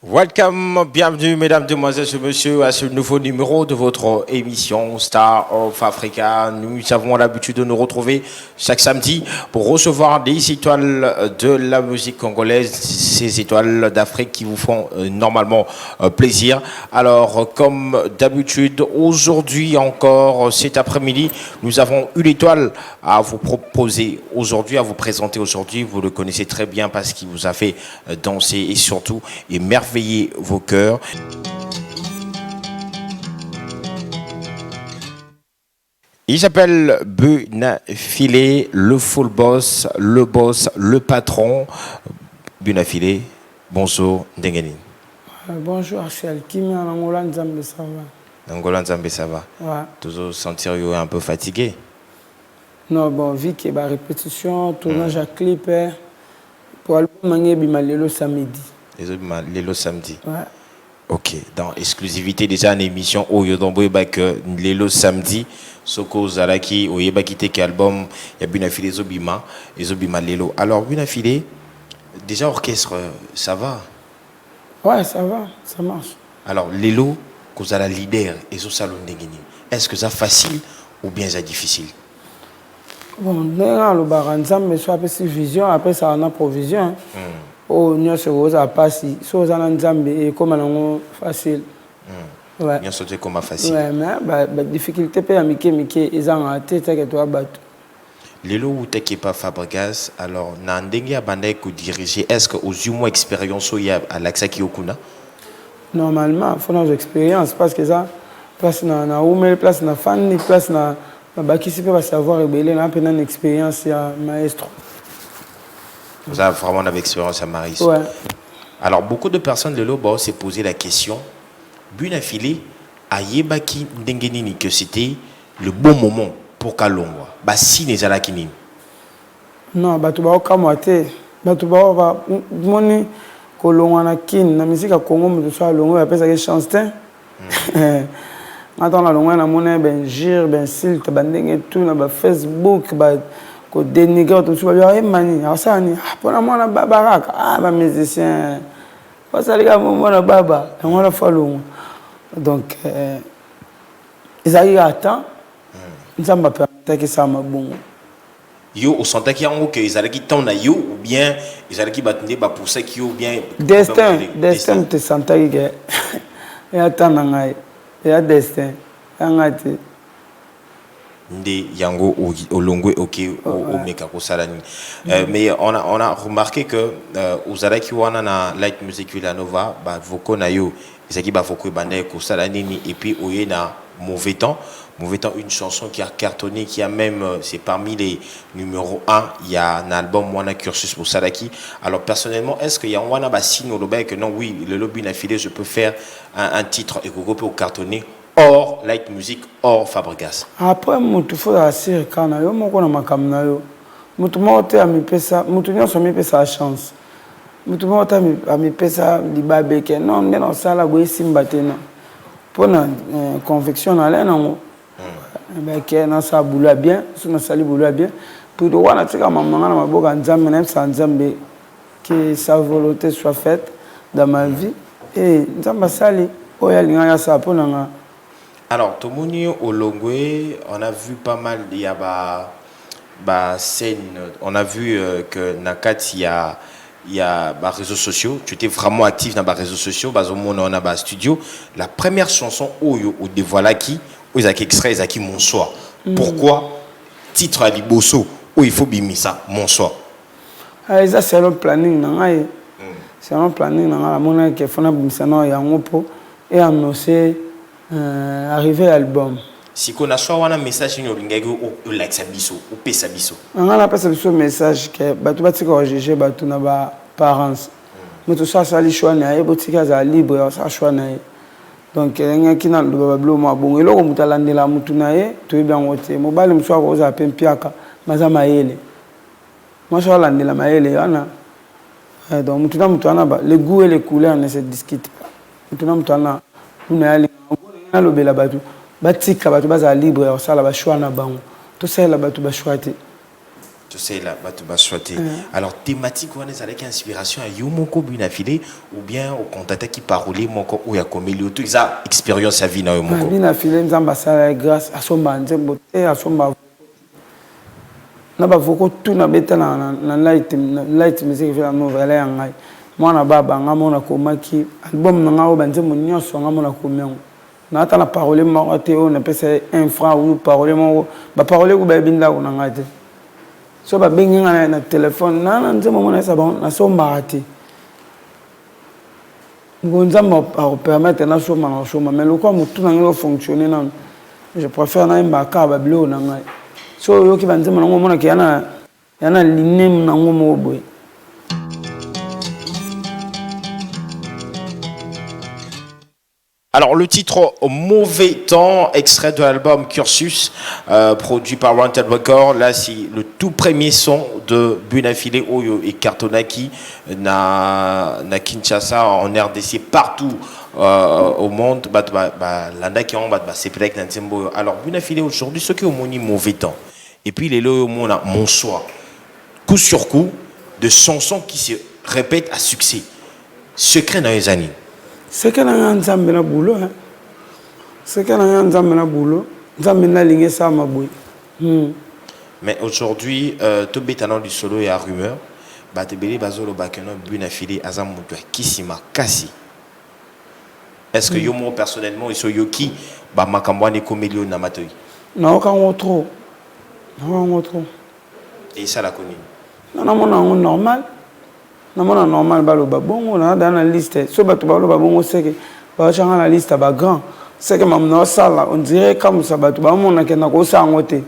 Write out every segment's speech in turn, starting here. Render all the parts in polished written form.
Welcome, bienvenue mesdames, demoiselles et messieurs à ce nouveau numéro de votre émission Star of Africa. Nous avons l'habitude de nous retrouver chaque samedi pour recevoir des étoiles de la musique congolaise, ces étoiles d'Afrique qui vous font normalement plaisir. Alors comme d'habitude, aujourd'hui encore, cet après-midi, nous avons une étoile à vous proposer aujourd'hui, à vous présenter aujourd'hui. Vous le connaissez très bien parce qu'il vous a fait danser et surtout émerveiller vos cœurs. Il s'appelle Bunafilé, le full boss, le patron. Bunafilé, bonjour, Ndengeni. Bonjour, Achel. Kimi en Angola, Nzambe, ça va? Angola, Nzambe, ça va? Ouais. Toujours sentir un peu fatigué? Non, bon, vu qu'il y a répétition, tournage à clip, pour l'album, il y a le samedi. Le samedi. Ouais. Ok, dans exclusivité déjà une émission où Yodombo que le samedi, Soko Zaraki, où Yeba quitté album, il y a Bunafilé Zobima, et Zobima Lelo. Alors Bunafilé, déjà orchestre, ça va? Ouais, ça va, ça marche. Alors Lelo, vous avez la leader et ce salon d'Engeni, est-ce que ça facile ou bien ça difficile? Bon, le baranzam, mais soit après vision, après ça on a provision. Oh, nous sommes à passer, sommes à Nzambe et comme on facile. Ouais. Nous sommes comme facile. Ouais, mais la difficulté peut amiquer, ils ont un tête que toi battu. Lelo ou t'es pas Fabregas, alors n'andenge abandé que diriger, est-ce que aux humains expérience il y a à l'accès qui okuna? Normalement, il faut nos expériences parce que ça, place na oumel, place na fan, place na baki si peut savoir rebeller, na peine une expérience ya maestro. Vous avez vraiment une expérience à Maris. Ouais. Alors, beaucoup de personnes de l'eau s'est posé la question Bunafilé a yebaki ndengenini que c'était le bon moment pour Kalongwa. Bah, si les alakini. Non, bah, tu vas au Kamoate. Bah, tu vas moni Kolongwa na kin. Na musique à Congo, mais tu sois Longo, après ça, chance. Attends, la Longo, na monnaie, ben, gire, ben, silt, ben, dengue, tout, na Facebook, bah, ko dénigrer tout ça bien mani ça ni pour moi na babaraka ba musicien parce que les gars moi na baba on la follow donc ils arrivent à temps ça m'a permis que ça m'a bon yo au sentait qu'il y a un que ils allaient qui temps na yo ou bien ils allaient qui battre ba pour ça qui ou bien destin te sentais que et attends ngai et destin ngati Nde yango olongwe ok au meka ko salani mais on a remarqué que uzara ki wana na light music Villanova ba voko na yo ezaki ba voko bande ko salani ni et puis oye na mauvais temps une chanson qui a cartonné qui a même c'est parmi les numéro 1 il y a un album wana cursus pour Salaki. Alors personnellement est-ce qu'il y a wana ba signe au lobby que non oui le lobby n'a filé je peux faire un titre et que peut cartonner hors light music, hors Fabregas. Après, il faut assurer quand on a un camna yo. Mutu mote a mi pesa, mutu nyonso mi pesa a chance. Mutu mote a mi pesa libabe ke non ndeno sala go simba tena. Pona conviction na lena ngo. Ba ke na sa bula bien, so na sali bula bien. Pour de wana tika mamanga na maboka nzambe na sa nzambe que sa volonté soit faite dans ma vie et nzamba sali oya linga ya sa pona nga. Alors, Tomoni Olongwe, on a vu pas mal, il y a scène, on a vu que Nakati, il y a réseaux sociaux, tu étais vraiment actif dans les réseaux sociaux, on a un studio. La première chanson, Oyo, ou dévoila qui, où ils ont extrait, ils ont dit mon soir. Pourquoi titre à Liboso, où il faut bimi ça, mon soir? Ça, c'est un planning, c'est un planning, la monnaie qui fait un bimsano, il y a un peu, et annoncer. Arrivé à l'album. Si on a soit un message qui ou like sabiso ou pe sabiso. On a pas sabiso message que batu bati ko juger batu na ba parents. Mais tout ça ça li choix na e botika za libre ça choix na e. Donc nga kina ndo ba blo mo bongo eloko mutalandela mutu na e to bien wote mo bale mswa ko za pempiaka maza mayele. Moi je landela mayele ana. Donc mutu na mutu ana ba le goût et les couleurs ne se discutent pas. Mutu na mutu ana una lobela batu batika batu baza libre ya sala ba choix na bango to sala batu ba choix te Tu sais là, tu vas choisir. Alors thématique on est avec inspiration à Yomoko Bunafile ou bien au contact qui parler moko ou ya komelio tout ça expérience à vie na Yomoko. Bunafile nzamba sala grâce à son banzembo et à son ba na ba voko tout na beta na light music vela nouvelle ya ngai. Mwana baba ngamona komaki album na ngao banzembo nyonso ngamona komengo. Na ata na parole moko te on appelle un franc ou parole moko ba parole ko ba binda ko na ngate. So ba bengi ngana na téléphone na nzembo mona sa ba na so mbati. Ngonza mo permettre na so ma so mais le quoi mutu na ngelo fonctionner na je préfère na mbaka ba blo na ngai. So yo ki banzembo na ngomona ki yana linem na ngomo boy. Alors le titre Mauvais temps, extrait de l'album Cursus, produit par Wanted Record. Là c'est le tout premier son de Bunafile Oyo et Kartonaki na Kinshasa, en RDC, partout au monde. Alors Bunafile aujourd'hui, ce qui est au moni Mauvais temps. Et puis les lots au monde Mon Soir. Coup sur coup, de chansons qui se répètent à succès. Secret dans les années. C'est que nous avons un boulot. C'est que nous avons un boulot. Nous avons une ligne ça ma boy. Mais aujourd'hui, tout bétanon du solo et à rumeur, bah te belé bazolo bakeno Bunafile azamuto kisima kasi. Est-ce que yo moi personnellement ils sont yoki bah makambwane komelio na matoi? Non quand trop. Non trop. Et ça la connaît. Non non normal. Namona normal baloba bongo na dans la liste so bato baloba bongo c'est que ba changa la liste ba grand c'est que mamna sala on dirait comme ça bato ba mona ke na ko sa ngote et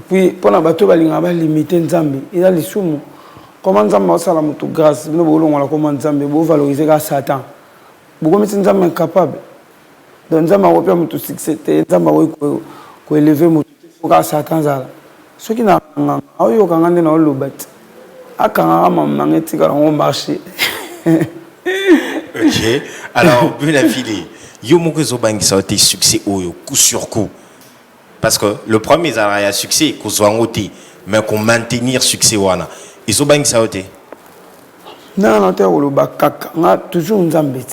puis pona bato balinga ba limiter nzambe ila lisumu comment nzambe sala mutu grâce no bolongo la comment nzambe bo valoriser ka satan boko miti nzambe incapable donc nzambe ko pia mutu succès nzambe ko élever mutu ka satan zala ce qui na ayo kangande na lobat. Ok, alors Bunafile, Yomoko Zobangi ça a été succès au coup sur coup. Parce que le premier ça a succès qu'on soit ôté, mais qu'on maintenir succès wana. Et Zobangi ça a été. Non, on a toujours une zambie.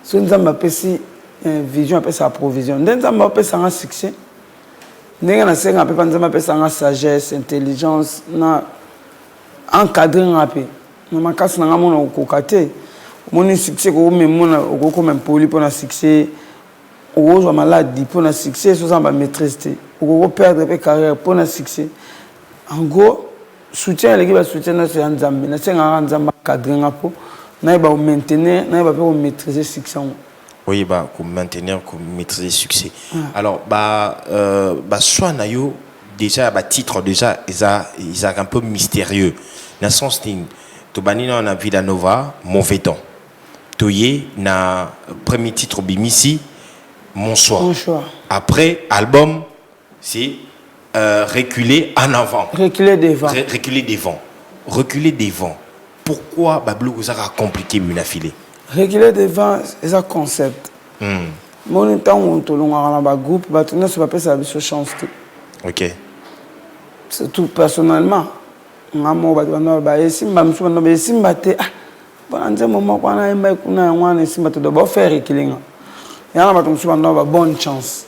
Si une zambie vision, après sa provision. D'un zambie après ça succès. D'un on a cinq après pas ça sagesse, intelligence, na encadré rapide. Nous ma casse na ngamona okokate. Moni succès ko memona okoko même poli pour na succès. Ozo maladie pour na succès, so ça va maîtriser. Okoko perdre pe carrière pour na succès. En gros, soutien l'équipe va soutenir c'est Nzambe. Na senga Nzamba cadrer ngapo. Na ba maintenir, na ba pour maîtriser succès. Oui bah pour maintenir, pour maîtriser succès. Alors soit na yo déjà bah titre déjà ils a un peu mystérieux. Dans le sens où tu as na Villanova, Mauvais temps. Tu na premier titre Bimisi, Mon Soir. Après, album, c'est reculer en avant. Reculer devant. Reculer devant. Pourquoi Bablo vous a compliqué Bunafile? Reculer devant, c'est un concept. Mon temps où tu as un groupe, tu ne sais pas si ça chance. Ok. C'est tout personnellement. Ngamo batwana ba esimba msubana ba esimba te banze moment kwana imba kuna ngwana esimba te do faire ekilinga yana bato msubana ba bonne chance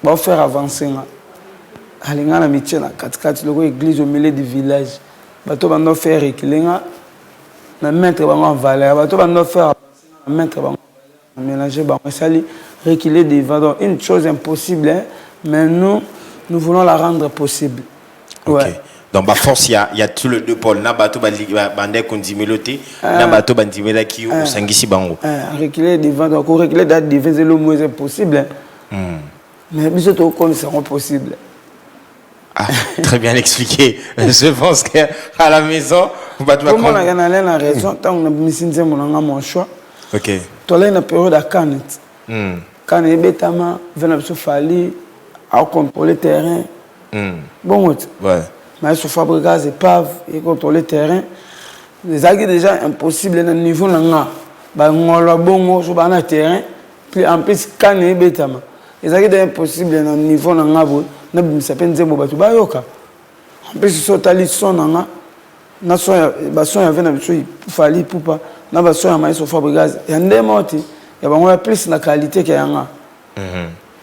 ba faire avancer nga alinga na mitie na katikati loko église au milieu du village bato bando faire ekilinga na mettre bango en valeur bato bando faire mettre bango mélanger bango sali reculer devant donc une chose impossible hein, mais nous voulons la rendre possible. Okay. Ouais. Donc, bah, force, il y a tout le deux pôles. Na bateau bandé kondimeloté, na bateau bandimela qui ou sangisi bango. Reculer devant, donc reculer date devant c'est le moins impossible. Mais bis autres qu'on seront possibles. Ah, très bien expliqué. Je pense qu'à la maison, vous battez pas. Comment on a la raison tant on a mis sinzé mon choix. Ok. Toi là une période à Canet. Canet betama venait se fali à contrôler terrain. Bon ouais. Mais sur fabriquer des épaves et contrôler le terrain, les algues déjà impossible à niveau là. Bah on l'a bon sur le terrain, puis en plus quand il betama, les algues déjà impossible à niveau là. N'a pas s'appelle Zembo Batuba yoka. En plus so tali son nanga na so ya ba son ya vena biso fali pupa na ba son ya maïs au Fabregas ya ndemoti ya bango ya plus na qualité que yanga.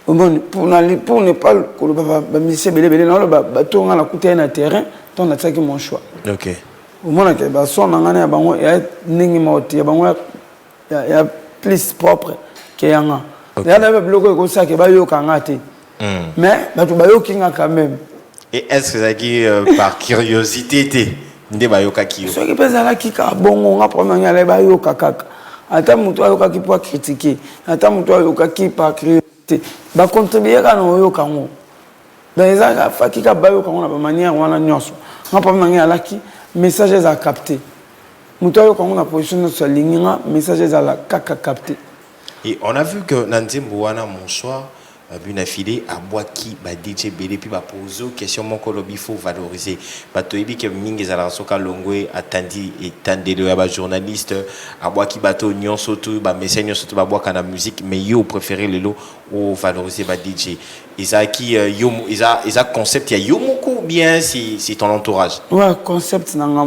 Bon pour ne pas que ba monsieur belé na ba tonga na kuta na terrain ton na tsaki mon choix. OK. Au moins que ba son nanga ya bango ya ningi moti ya bango ya plus propre que yanga. Ya na ba bloqué ko ça que ba yo kanga te. Mais ba to ba yo kinga quand même. Et est-ce que ça qui par curiosité té ndé ba yo ka ki yo? Ce qui pèse là qui ka bongo nga problème ya ba yo kaka. Ata mutu ayo ka ki pour critiquer. Ata mutu ayo ka ki par curiosité. Ba contribuer ka no yo kango. Dans les ans fa ki ka ba yo kango na ba manière wana nyonso. Nga problème ya là qui messages à capter. Mutu ayo kango na position sur ligne nga messages à la kaka capter. Et on a vu que Nanzembo wana mon soir Buna Filé à Boaki ba DJ Belé puis ba poser question mon kolobi faut valoriser ba toyebi que mingi za la soka longwe atandi et tandelo ya ba journaliste à Boaki bato nyonso tout ba message nyonso tout ba boaka na musique mais yo préféré lelo ou valoriser ba DJ Isaki yo isa concept ya yo moko bien si ton entourage. Ouais, concept nanga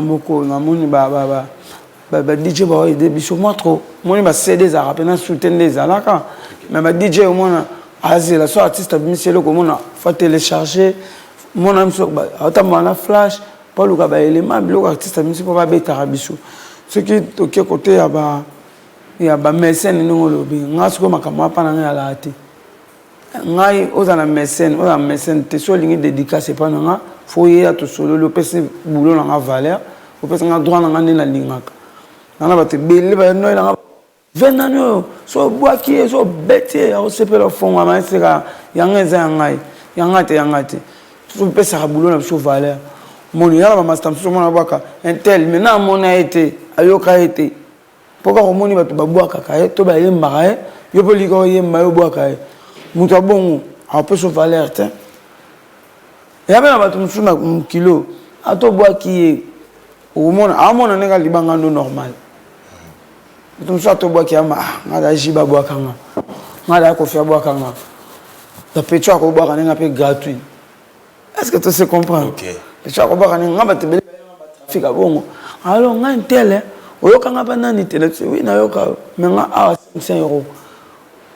moko na moni ba DJ ba aider biso moi trop moi ba CD za rapena soutenir les alaka mais ba DJ au moins azi la so artiste monsieur le comment faut télécharger mon âme sur ba autant na flash pas le ba élément bloc artiste monsieur pas beta biso ce qui OK côté ya ba mécène no lobi ngaso ko makama pa na ngala ate ngai ozana mécène te so lingi dédicace pas nga faut y a to solo le pese boulot na valeur au pese nga droit na na lingaka nana bate bele ba no na venano so boaki so beti o sepelo fonga ma seka yangeza yangate so pesa boulot na so valeur moni yala ba master so mona baka intel mais na mona été ayoka été pourquoi ko moni batu ba boaka ka to ba yemba ka yo poli ko yemba yo boaka mutu bongo a peu so valeur te ya bana batu musuna kilo ato boaki o mona amona nega libanga no normal tout ça to boaki ama ngada jiba boakanga ngada ko fia boakanga ta pecho ko boaka nga pe gratuit est-ce que tu sais comprendre? OK. Pecho ko boaka nga ba te bele trafic bongo alors nga intele oyokanga pa nani tele oui na yoka mais nga a 500 euros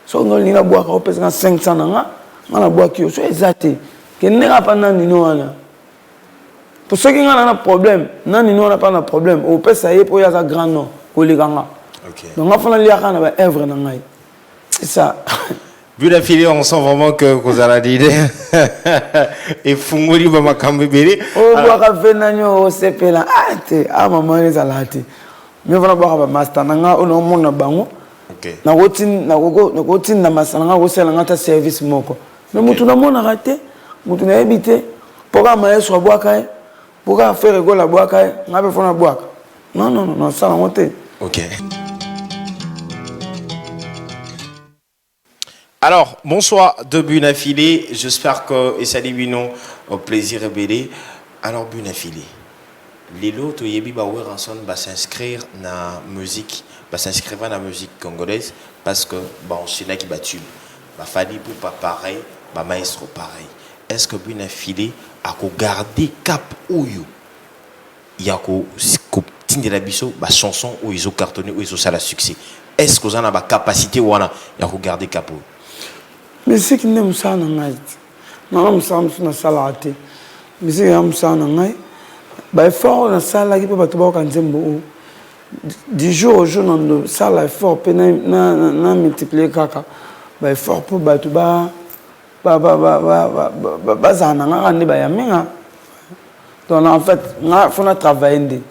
so ngoli na boaka o pesa 500 nga na boaki so exacté que nga pa nani no wana pour ceux qui ont un problème nani no na pas un problème o pesa ye po ya za grand nom o liganga. OK. Donc, on va faire des œuvres. C'est ça. Buna Filé, on sent vraiment que vous avez l'idée. Et Fungoli va m'accompagner. Oh, boire venanyo, c'est pela. Ah, t'es, ah, maman, les alati. Mais voilà, boire master, nanga, on a mon bango. OK. Na routine, na master, nanga, on a un service moko. Mais mutu na mon raté, mutu na habité. Pourquoi maestro boire kaye? Pourquoi faire rigolo la boire kaye? On a besoin de boire. Non, ça, on monte. OK. Alors, bonsoir de Buna Filé. J'espère que et salut Bino au plaisir et belé. Alors Buna Filé. Les lots yebi ba ranson va s'inscrire na musique, va s'inscrire dans la musique congolaise parce que bon c'est là qui battu. Ba fali pour pas pareil, ba maestro pareil. Est-ce que Buna Filé a ko garder cap oyo? Ya ko tindela biso ba chanson où ils ont cartonné où ils ont ça la succès. Est-ce que vous en avez la capacité ou ya ko garder cap oyo? Mais c'est qui n'aime ça na ngai. Non, ça na salate. Mais c'est qui ça na ngai. Ba effort na sala qui peut pas tuba ka nzembo. Du jour au jour na sala effort pe na multiplier kaka. Ba effort pour ba tuba zana nga ndi ba ya minga. Donc en fait, nga faut na travailler.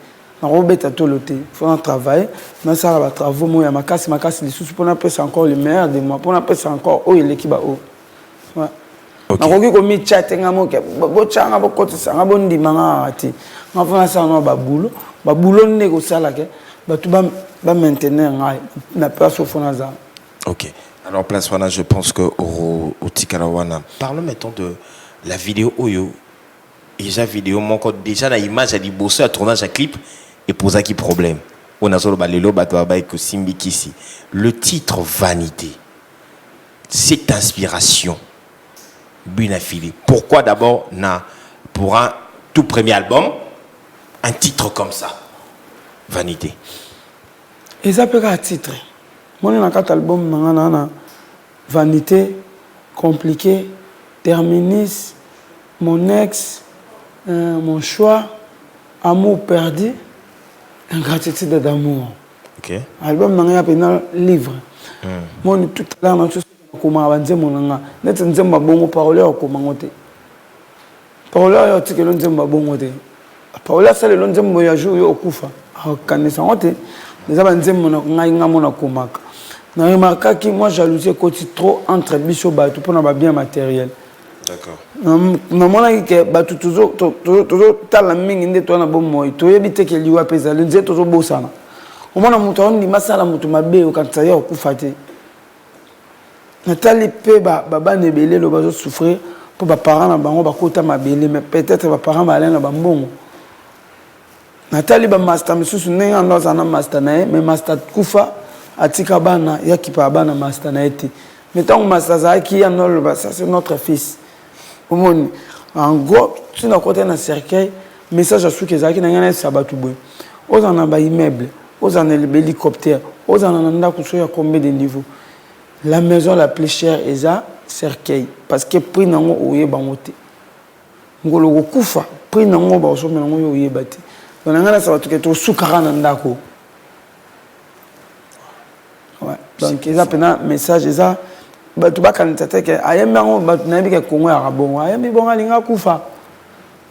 Na robeta tout le temps. Faut travailler. Na sala ba travaux mo ya makasi les sous pour na pesa encore le meilleur de moi. Pour na pesa encore o l'équipe o. Ouais. Na koki ko mi chat nga mo ke bo changa bo kotisa nga bo ndima nga ati. Nga faut na sala no ba boulot ne ko sala ke ba tu ba maintenir nga na place au fond za. OK. Alors place wana je pense que au Tikalawana. Parlons maintenant de la vidéo Oyo. Déjà vidéo mon code déjà la image a dit bosser à tournage à clip et poser qui problème. On a solo balelo batwa ko simbi kisi. Le titre Vanité. Cette inspiration Bunafili. Pourquoi d'abord pour un tout premier album un titre comme ça, Vanité? Et ça peut être un titre. Moi, j'ai un album, Vanité, Compliqué, Terminus, Mon ex, Mon choix, Amour perdu, Ingratitude d'amour. Ok. Album, j'ai un livre. Moi, tout à l'heure, comment avancer mon nanga net nzemba bongo parole ya komanga te parole ya tikelo nzemba bongo te parole ça le nzembo ya jour yo okufa akanisa ngote les aba nzembo na ngai ngamo na komaka na remarqué que moi jalousie côté trop entre biso ba tout pour na ba bien matériel. D'accord. Na mona que ba tout toujours tala mingi nde to na bomo to yebite ke liwa pesa le nzeto zo bosana o mona muto on ni masala muto mabe o kanisa ya okufa te. Nathalie pe baba nebele lo bazo souffrir pour ba parents na bango ba kota mabele mais peut-être ba parents ba lena ba mbongo. Nathalie ba master misusu nenga ndo za na master na mais master kufa atika bana ya kipa bana master na eti. Mais tant master za ki ya no lo ba ça c'est notre fils. Omoni en gros tu na kota na cercueil message à souke za ki na ngana sabatu boy. Ozana ba immeuble, ozana l'hélicoptère, ozana nanda kusoya combien de niveaux. La maison la plus chère est ça, cercueil. Parce que prix nango oye bangote. Ngolo kufa, prix nango ba so menango oye bati. Donc ngana ça va tout que to sukara nandako. Ouais. Donc ils appellent message ça ba tu ba kanita que ayembe ngo ba na bi ke kongo ya bongo. Ayembe bonga linga kufa.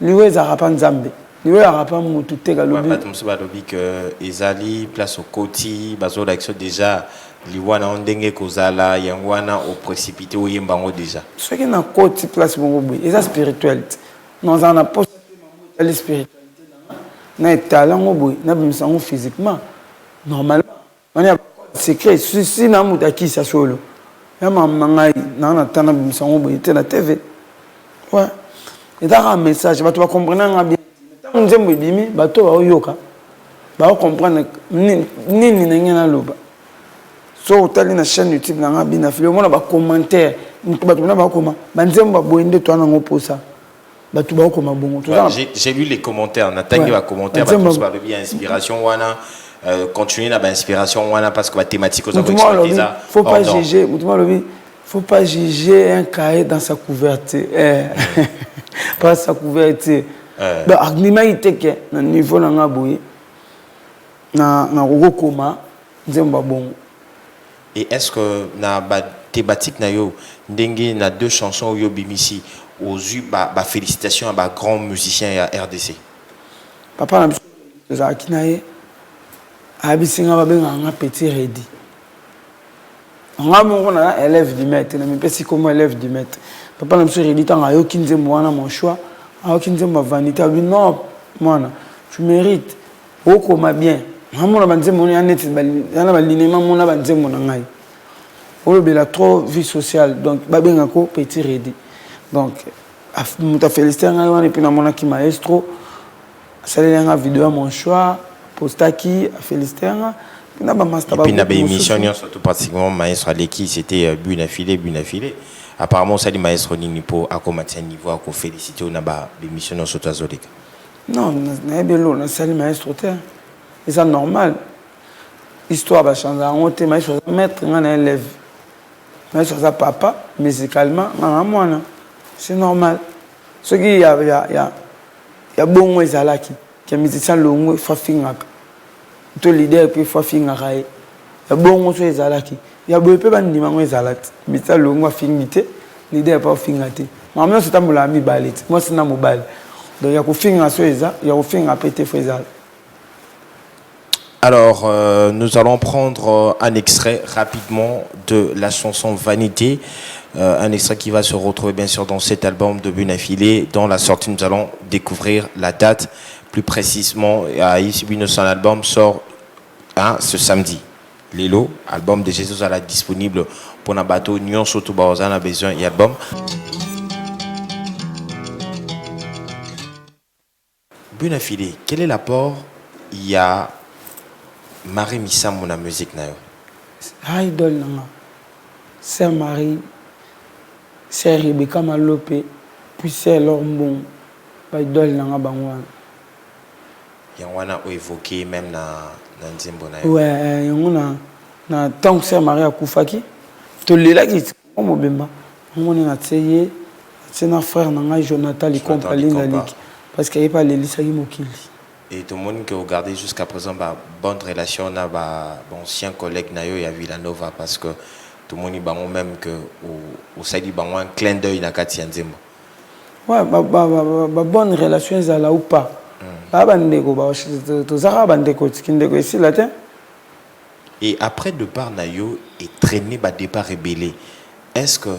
Liwe za rapa nzambe. Liwe ya rapa mutu te ka lobi. Ba tumso ba lobi que ezali place au koti bazo l'action déjà liwana ondenge kozala yangwana au précipité au yembango déjà ce qui na côté place bongo boy et ça spiritualité nous en a posé la spiritualité na talent boy na bimsango physiquement normalement on a secret si na mutaki sa solo ya mamangai na tana bimsango boy te na TV ouais et dans un message ba tu vas comprendre bien tant nzembo bimi ba to ba yoka ba comprendre nini na loba. So tali na chaîne YouTube na bina fili mona ba commentaire batu na ba koma banzemba boende to na ngoposa batu ba koma bongo to j'ai lu les commentaires na tangi ba commentaire ba tous ba bien inspiration wana continuer na ba inspiration wana parce que la thématique aux ça faut pas juger faut pas juger un cahier dans sa couverture pas sa couverture donc agnima iteke na niveau na ngaboye na kokoma nzemba bongo. Et est-ce que na ba thématique na yo ndenge na deux chansons yo bimisi aux yeux ba félicitations à ba grand musicien ya RDC. Papa na za kinaye abisinga ba benga nga petit ready. Nga mongo na élève du maître na mipesi comme élève du maître. Papa na mso ready tanga yo kinze mwana mon choix. Ayo kinze ma vanité abi non mwana tu mérites okoma bien. Maman a dit mon net yana balinema mona banze mona ngai. Olo bela trop vie sociale donc babenga ko petit ready. Donc muta féliciter ngai wana et puis na mona ki maestro salela nga vidéo à mon choix postaki féliciter nga na ba master ba. Et puis na ba émission surtout pratiquement maestro Aleki c'était Bunafili. Apparemment ça dit maestro Ninipo à combattre niveau à ko féliciter na ba émission surtout azolika. Non na belo na sali maestro te. Et c'est normal. Histoire va changer. On te met sur maître, on a élève. Mais sur ça papa, musicalement, on c'est normal. Ce qui y a bon ezalaki, qui a musicien longo fa fingaka. To leader puis fa fingaka. Y a bon so ezalaki. Y a bepe ba ndima ngo ezalati. Musicien longo fingité, leader pas fingate. Moi c'est tambola mi balete. Moi c'est na mobile. Donc y a ko finga so eza, y a ko finga pété fo ezala. Alors, nous allons prendre un extrait rapidement de la chanson Vanité, un extrait qui va se retrouver bien sûr dans cet album de Bunafili. Dans la sortie, nous allons découvrir la date, plus précisément, ici, son album sort ce samedi. Lelo, album de Jésus à la disponible pour un bateau, Nyon surtout Baozan a besoin et album. Bunafili, quel est l'apport il y a Marie Missa mon musique na yo? Idole nanga. C'est Marie. c'est Rebecca Malopé puis c'est leur bon ba idole na bango on a évoqué même dans Nzembo na ouais on na tant que c'est Maria Koufaki to lela ki o mobemba on na tseye c'est na frère na Jonathan li compagnie na ligue parce qu'il y a pas les lisaki mokili. Et tout le monde qui a regardé jusqu'à présent, bonne relation avec ancien collègue Nayo et à Villanova parce que tout le monde dit même que au Saïdi un clin d'œil dans Katia Nzembo. Ouais, bonne relation là ou pas. Et après le départ Nayo est traîné par départ rébellé. Est-ce que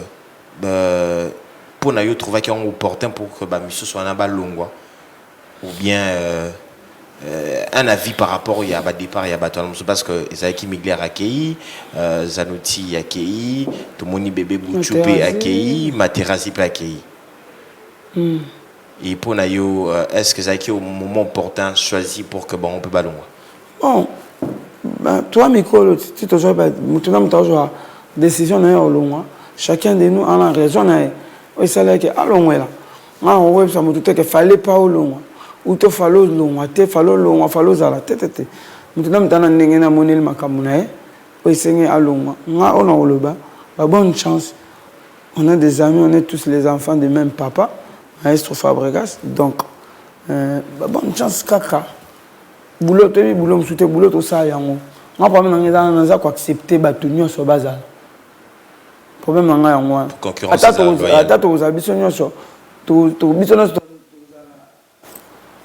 pour Nayo trouver qu'il y a un opportun pour que monsieur soit un balongwa ou bien un avis par rapport au départ et à parce que Zaki Migler a accueilli, Zanouti a accueilli, tout le monde bébé Bouchoupé a accueilli, Materazzi a accueilli. Et pour Nayo, est-ce que Zaki au moment opportun choisi pour que on peut ballon? Bon, toi Mikolo, si tu as décision au chacun de nous a la raison. Oui, c'est là que allons là. On ça me doutait qu'il fallait pas au long. Ou te fallo long, te fallo long, fallo zala tete. Maintenant dans n'engena monel makamuna oui c'est à long. On a oloba, bonne chance. On a des amis, on est tous les enfants de même papa, Maestro Fabregas. Donc bonne chance kaka. Boulot te boulot msute boulot to ça yango. On pas même dans ça quoi accepter batunyo so bazal. Problème nga yango. Concurrence. Ata to zabiso nyoso. To biso no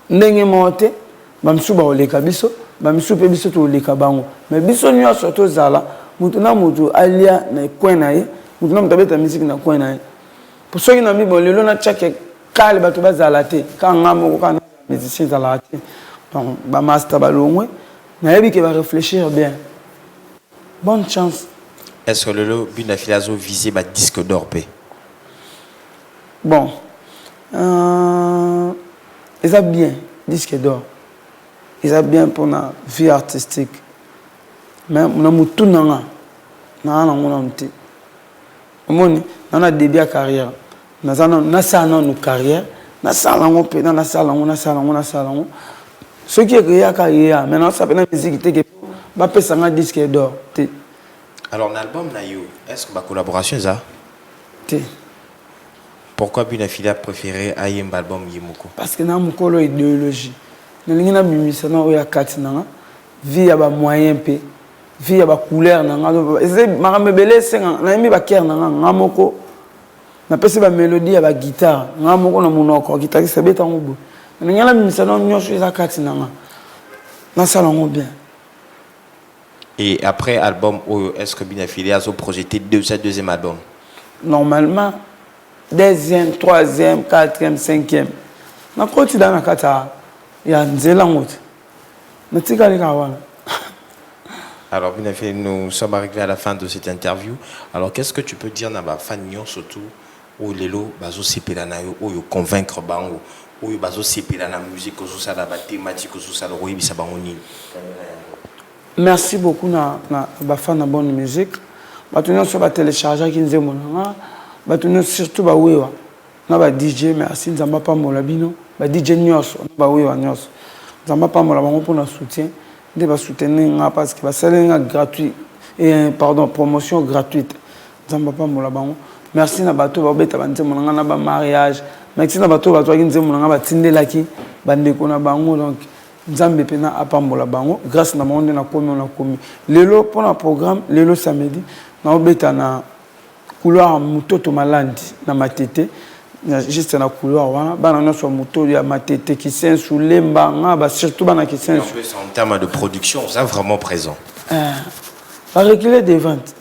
ndenge mote bamsu ba oleka biso bamsu pe biso to oleka bango mais biso nyonso to zala mutu na mutu alia na coin na ye mutu na mutabeta musique na coin na ye pour ceux qui na mi bon lelo na chake kale bato bazala te ka ngamo ka musicien zala te donc ba master balongwe na yebi ke ba réfléchir bien bonne chance. Est-ce que le Bina Filazo visé ba disque d'or pe? Bon ils ont bien disque d'or. Ils ont bien pour la vie artistique. Mais on a tout nanga. On a début à carrière. On a nos carrière. On a ce qui est créé carrière. Maintenant ça fait la musique qui va payer un disque d'or. Alors l'album Nayo, est-ce que ma collaboration ça? Pourquoi Binafila préféré Ayem album Yemoko? Parce que dans mon colo idéologie. Nous avons mis ça dans la carte nanga. Vie à moyen p, vie à couleur nanga. C'est marame belé c'est na mi ba ker nanga ngamoko. Na pese ba mélodie à ba guitare. Ngamoko na monoko guitare c'est beta ngobo. Nous avons mis ça dans nyosho la carte nanga. Na salon bien. Et après album est-ce que Binafila a projeté deuxième album? Normalement deuxième, troisième, quatrième, cinquième. Na koti dans la kata ya nzela ngote. Na tika les kawana. Alors nous sommes arrivés à la fin de cette interview. Alors qu'est-ce que tu peux dire na ba fan surtout au lelo bazo sepela na yo oyo convaincre bango oyo bazo sepela na musique ozo sala ba thématique ozo sala royebisa bango nini? Merci beaucoup na ba fan na bonne musique. Ba tunyo so ba télécharger ki nzembo na bato surtout ba wewa na ba DJ merci nzamba pa mola bino ba DJ nyoso na ba wewa nyoso nzamba pa mola bango pour na soutien de ba soutenir nga parce que ba salenga gratuit et pardon promotion gratuite nzamba pa mola bango merci na bato ba beta ba nzembo na ba mariage merci na bato ba to ki nzembo na ba tindelaki bandeko na bango donc nzambe pena apambola bango grâce na monde na komi lelo pour un programme lelo samedi na beta na couloir mutoto malandi na matete juste na couloir wana bana na so mutoto ya matete qui sent sous lemba nga surtout bana qui sent en termes de production ça vraiment présent va reculer des ventes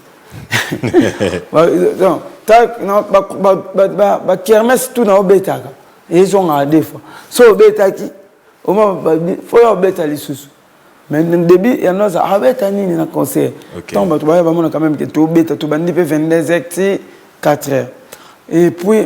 donc tak na ba kermesse tout na obetaka ils ont à des fois so obetaki au moins faut obeta lisusu mais au début il y en a ça avait nini na concert donc tu vas vraiment quand même que tu obeta tu bandi 22h 4h et puis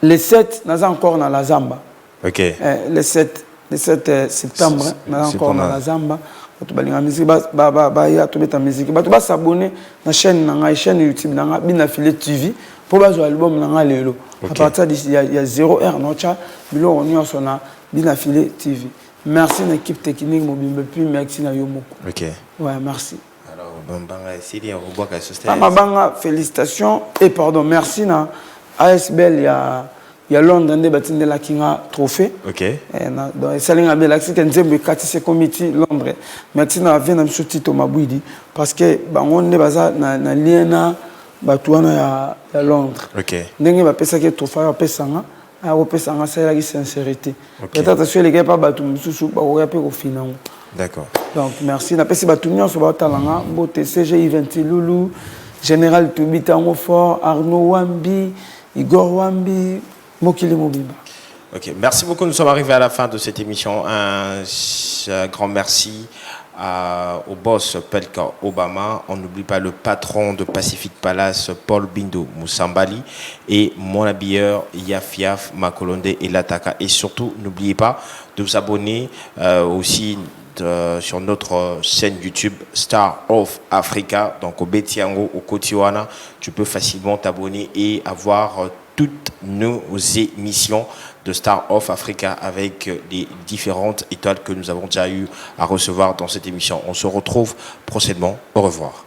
les 7 n'a encore dans la zamba OK les 7 17 septembre na encore na Zamba to balinga musique ba ya to beta musique ba to ba s'abonner na chaîne na chaîne YouTube na Bina Filet TV pour bazo album na lelo à partir il y a 0 heure no cha bilo on y sona Bina Filet TV. Merci à l'équipe technique mobile puis merci na yo moko. OK. Ouais, merci. Alors banga essayer on voit que ce stade. Banga félicitations et pardon, merci na ASBL il y a Londres de batinde la kinga trophée. OK. Et dans salinga bel accès que nzembe kati ce comité Londres. Merci na vient na msuti to mabwidi parce que bango ne baza na liena batuana ya Londres. OK. Ndenge ba pesa ke trophée ba pesanga a opesanga ça la sincérité. Peut-être que les gars pas batu msusu ba ko yape ko finango. D'accord. Donc merci na pesi batu nyonso ba talanga bote CGI 20 Loulou Général Tubitango Fort Arnaud Wambi Igor Wambi Mokili Mobimba. OK, merci beaucoup. Nous sommes arrivés à la fin de cette émission. Un grand merci au boss Pelka Obama. On n'oublie pas le patron de Pacific Palace, Paul Bindo Moussambali, et mon habilleur Yaf Makolonde et Lataka. Et surtout, n'oubliez pas de vous abonner aussi sur notre chaîne YouTube Star of Africa, donc au Betiango, au Kotiwana. Tu peux facilement t'abonner et avoir toutes nos émissions de Star of Africa avec les différentes étoiles que nous avons déjà eu à recevoir dans cette émission. On se retrouve prochainement. Au revoir.